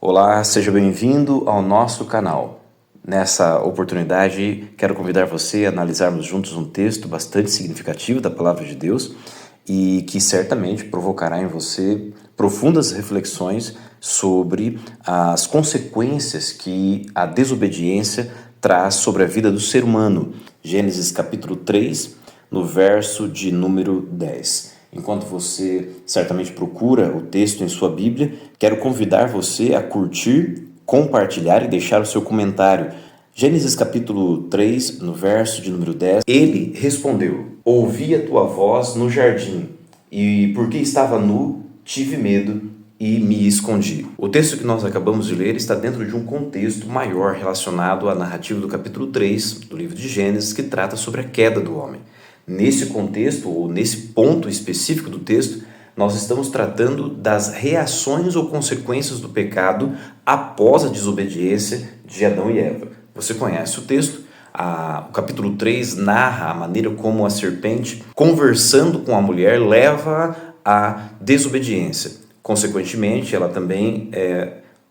Olá, seja bem-vindo ao nosso canal. Nessa oportunidade, quero convidar você a analisarmos juntos um texto bastante significativo da Palavra de Deus e que certamente provocará em você profundas reflexões sobre as consequências que a desobediência traz sobre a vida do ser humano. Gênesis capítulo 3, no verso de número 10. Enquanto você certamente procura o texto em sua Bíblia, quero convidar você a curtir, compartilhar e deixar o seu comentário. Gênesis capítulo 3, no verso de número 10. Ele respondeu: ouvi a tua voz no jardim, e porque estava nu, tive medo e me escondi. O texto que nós acabamos de ler está dentro de um contexto maior relacionado à narrativa do capítulo 3 do livro de Gênesis, que trata sobre a queda do homem. Nesse contexto, ou nesse ponto específico do texto, nós estamos tratando das reações ou consequências do pecado após a desobediência de Adão e Eva. Você conhece o texto? O capítulo 3 narra a maneira como a serpente, conversando com a mulher, leva à desobediência. Consequentemente, ela também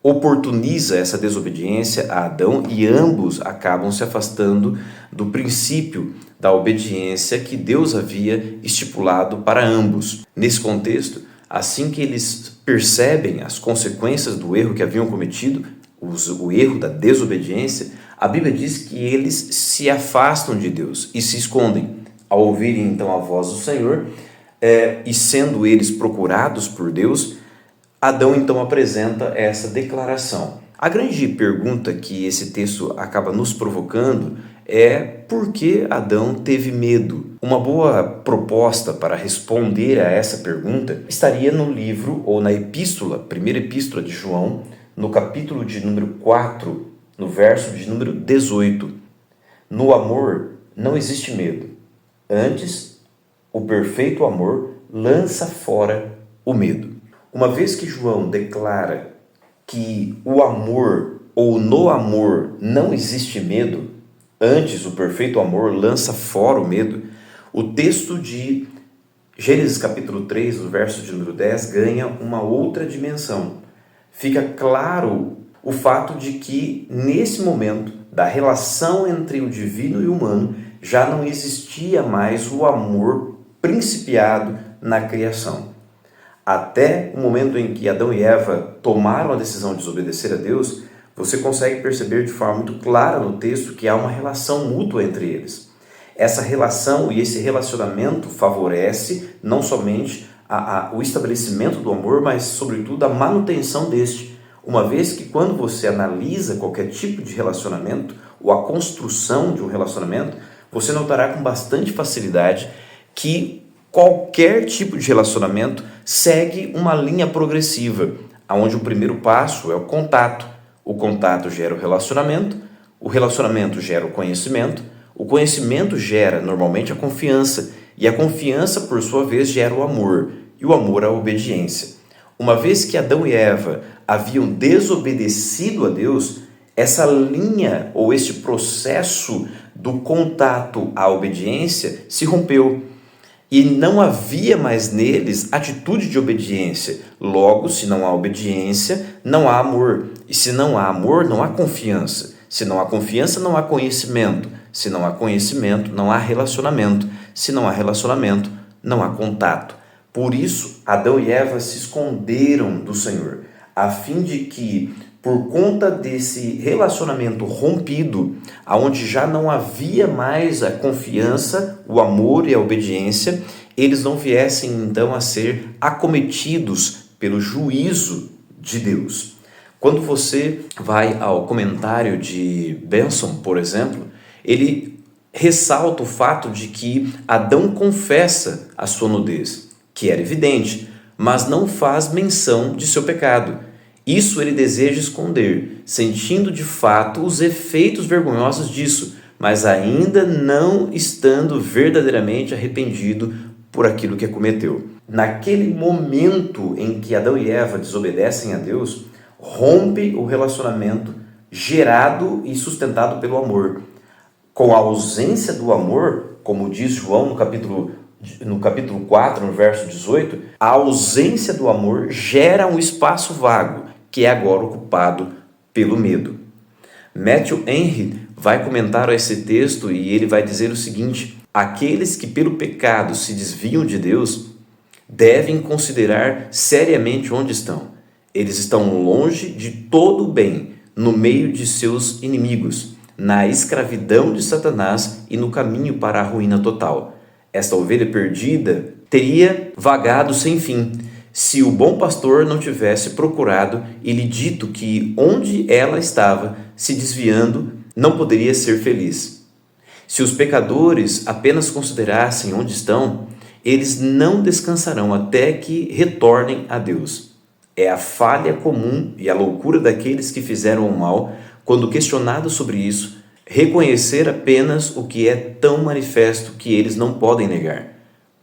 oportuniza essa desobediência a Adão e ambos acabam se afastando do princípio da obediência que Deus havia estipulado para ambos. Nesse contexto, assim que eles percebem as consequências do erro que haviam cometido, o erro da desobediência, a Bíblia diz que eles se afastam de Deus e se escondem. Ao ouvirem então a voz do Senhor, e sendo eles procurados por Deus, Adão então apresenta essa declaração. A grande pergunta que esse texto acaba nos provocando é por que Adão teve medo? Uma boa proposta para responder a essa pergunta estaria no livro ou na epístola, primeira epístola de João, no capítulo de número 4, no verso de número 18. No amor não existe medo. Antes, o perfeito amor lança fora o medo. Uma vez que João declara que o amor ou no amor não existe medo, antes o perfeito amor lança fora o medo, o texto de Gênesis capítulo 3, no verso de número 10, ganha uma outra dimensão. Fica claro o fato de que nesse momento da relação entre o divino e o humano já não existia mais o amor principiado na criação. Até o momento em que Adão e Eva tomaram a decisão de desobedecer a Deus, você consegue perceber de forma muito clara no texto que há uma relação mútua entre eles. Essa relação e esse relacionamento favorece não somente o estabelecimento do amor, mas sobretudo a manutenção deste. Uma vez que quando você analisa qualquer tipo de relacionamento ou a construção de um relacionamento, você notará com bastante facilidade que qualquer tipo de relacionamento segue uma linha progressiva, onde o primeiro passo é o contato gera o relacionamento gera o conhecimento gera normalmente a confiança, e a confiança, por sua vez, gera o amor, e o amor a obediência. Uma vez que Adão e Eva haviam desobedecido a Deus, essa linha ou esse processo do contato à obediência se rompeu. E não havia mais neles atitude de obediência. Logo, se não há obediência, não há amor. E se não há amor, não há confiança. Se não há confiança, não há conhecimento. Se não há conhecimento, não há relacionamento. Se não há relacionamento, não há contato. Por isso, Adão e Eva se esconderam do Senhor, a fim de que, por conta desse relacionamento rompido, onde já não havia mais a confiança, o amor e a obediência, eles não viessem então a ser acometidos pelo juízo de Deus. Quando você vai ao comentário de Benson, por exemplo, ele ressalta o fato de que Adão confessa a sua nudez, que era evidente, mas não faz menção de seu pecado. Isso ele deseja esconder, sentindo de fato os efeitos vergonhosos disso, mas ainda não estando verdadeiramente arrependido por aquilo que cometeu. Naquele momento em que Adão e Eva desobedecem a Deus, rompe o relacionamento gerado e sustentado pelo amor. Com a ausência do amor, como diz João no capítulo 4, no verso 18, a ausência do amor gera um espaço vago, que é agora ocupado pelo medo. Matthew Henry vai comentar esse texto e ele vai dizer o seguinte: aqueles que pelo pecado se desviam de Deus devem considerar seriamente onde estão. Eles estão longe de todo o bem, no meio de seus inimigos, na escravidão de Satanás e no caminho para a ruína total. Esta ovelha perdida teria vagado sem fim, se o bom pastor não tivesse procurado e lhe dito que onde ela estava se desviando não poderia ser feliz. Se os pecadores apenas considerassem onde estão, eles não descansarão até que retornem a Deus. É a falha comum e a loucura daqueles que fizeram o mal, quando questionados sobre isso, reconhecer apenas o que é tão manifesto que eles não podem negar.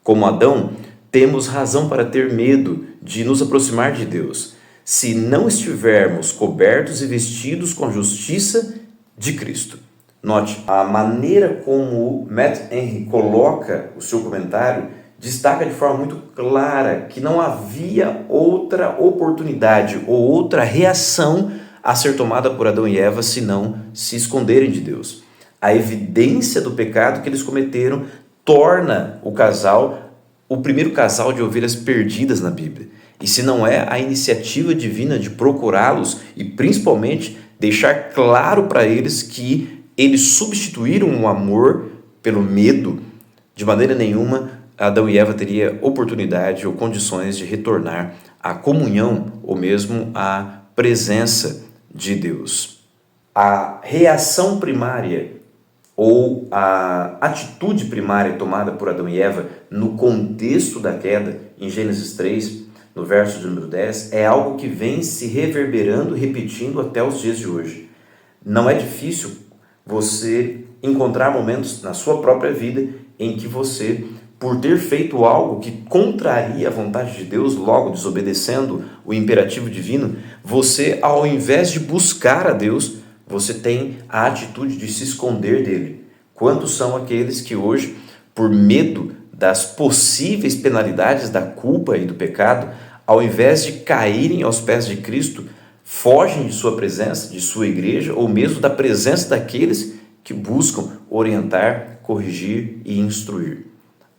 Como Adão, temos razão para ter medo de nos aproximar de Deus, se não estivermos cobertos e vestidos com a justiça de Cristo. Note, a maneira como Matt Henry coloca o seu comentário destaca de forma muito clara que não havia outra oportunidade ou outra reação a ser tomada por Adão e Eva senão se esconderem de Deus. A evidência do pecado que eles cometeram torna o casal o primeiro casal de ovelhas perdidas na Bíblia. E se não é a iniciativa divina de procurá-los e principalmente deixar claro para eles que eles substituíram o amor pelo medo, de maneira nenhuma Adão e Eva teria oportunidade ou condições de retornar à comunhão ou mesmo à presença de Deus. A reação primária ou a atitude primária tomada por Adão e Eva no contexto da queda, em Gênesis 3, no verso de número 10, é algo que vem se reverberando e repetindo até os dias de hoje. Não é difícil você encontrar momentos na sua própria vida em que você, por ter feito algo que contraria a vontade de Deus, logo desobedecendo o imperativo divino, você, ao invés de buscar a Deus, você tem a atitude de se esconder dele. Quantos são aqueles que hoje, por medo das possíveis penalidades da culpa e do pecado, ao invés de caírem aos pés de Cristo, fogem de sua presença, de sua igreja, ou mesmo da presença daqueles que buscam orientar, corrigir e instruir?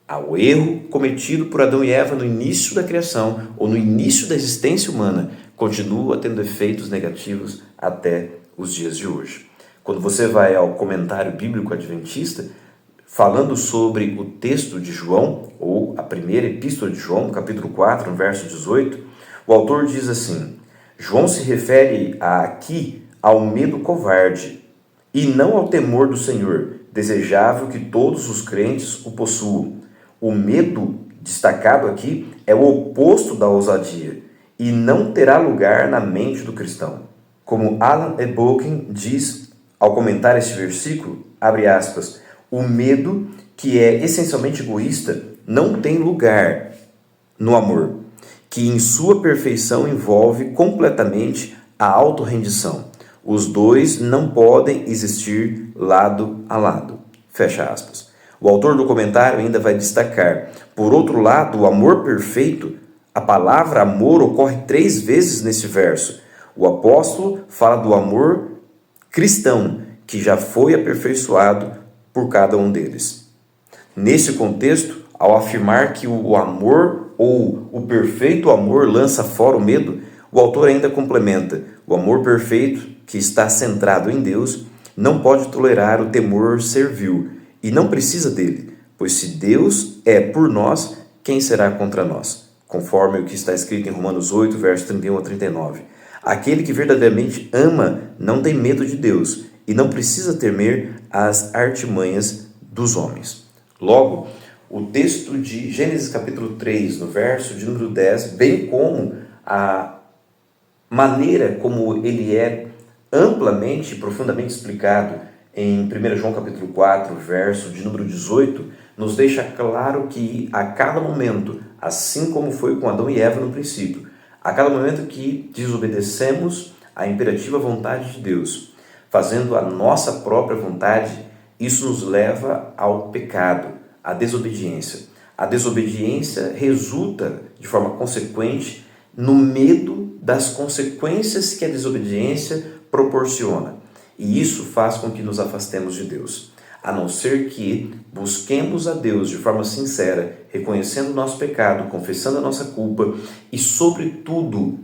Ao erro cometido por Adão e Eva no início da criação ou no início da existência humana continua tendo efeitos negativos até os dias de hoje. Quando você vai ao comentário bíblico adventista, falando sobre o texto de João, ou a primeira epístola de João, capítulo 4, no verso 18, o autor diz assim: João se refere aqui ao medo covarde e não ao temor do Senhor, desejável que todos os crentes o possuam. O medo destacado aqui é o oposto da ousadia e não terá lugar na mente do cristão. Como Alan E. Boken diz ao comentar este versículo, abre aspas, o medo, que é essencialmente egoísta, não tem lugar no amor, que em sua perfeição envolve completamente a autorrendição. Os dois não podem existir lado a lado. Fecha aspas. O autor do comentário ainda vai destacar, por outro lado, o amor perfeito, a palavra amor ocorre 3 vezes nesse verso. O apóstolo fala do amor cristão, que já foi aperfeiçoado por cada um deles. Nesse contexto, ao afirmar que o amor ou o perfeito amor lança fora o medo, o autor ainda complementa: o amor perfeito, que está centrado em Deus, não pode tolerar o temor servil e não precisa dele, pois se Deus é por nós, quem será contra nós? Conforme o que está escrito em Romanos 8, versos 31 a 39. Aquele que verdadeiramente ama não tem medo de Deus e não precisa temer as artimanhas dos homens. Logo, o texto de Gênesis capítulo 3, no verso de número 10, bem como a maneira como ele é amplamente e profundamente explicado em 1 João capítulo 4, verso de número 18, nos deixa claro que a cada momento, assim como foi com Adão e Eva no princípio, a cada momento que desobedecemos à imperativa vontade de Deus, fazendo a nossa própria vontade, isso nos leva ao pecado, à desobediência. A desobediência resulta, de forma consequente, no medo das consequências que a desobediência proporciona. E isso faz com que nos afastemos de Deus. A não ser que busquemos a Deus de forma sincera, reconhecendo o nosso pecado, confessando a nossa culpa e, sobretudo,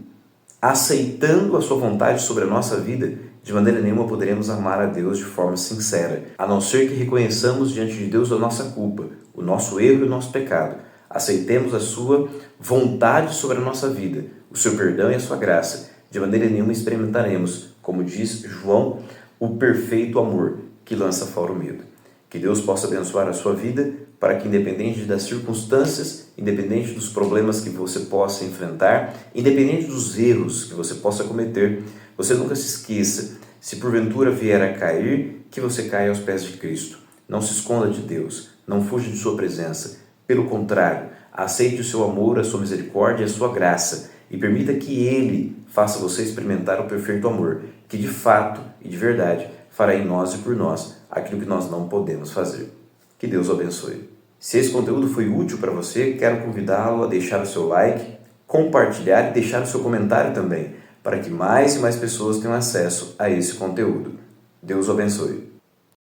aceitando a sua vontade sobre a nossa vida, de maneira nenhuma poderemos amar a Deus de forma sincera, a não ser que reconheçamos diante de Deus a nossa culpa, o nosso erro e o nosso pecado. Aceitemos a sua vontade sobre a nossa vida, o seu perdão e a sua graça. De maneira nenhuma experimentaremos, como diz João, o perfeito amor que lança fora o medo. Que Deus possa abençoar a sua vida para que, independente das circunstâncias, independente dos problemas que você possa enfrentar, independente dos erros que você possa cometer, você nunca se esqueça, se porventura vier a cair, que você caia aos pés de Cristo. Não se esconda de Deus, não fuja de sua presença. Pelo contrário, aceite o seu amor, a sua misericórdia e a sua graça e permita que Ele faça você experimentar o perfeito amor, que de fato e de verdade fará em nós e por nós aquilo que nós não podemos fazer. Que Deus o abençoe. Se esse conteúdo foi útil para você, quero convidá-lo a deixar o seu like, compartilhar e deixar o seu comentário também, para que mais e mais pessoas tenham acesso a esse conteúdo. Deus o abençoe.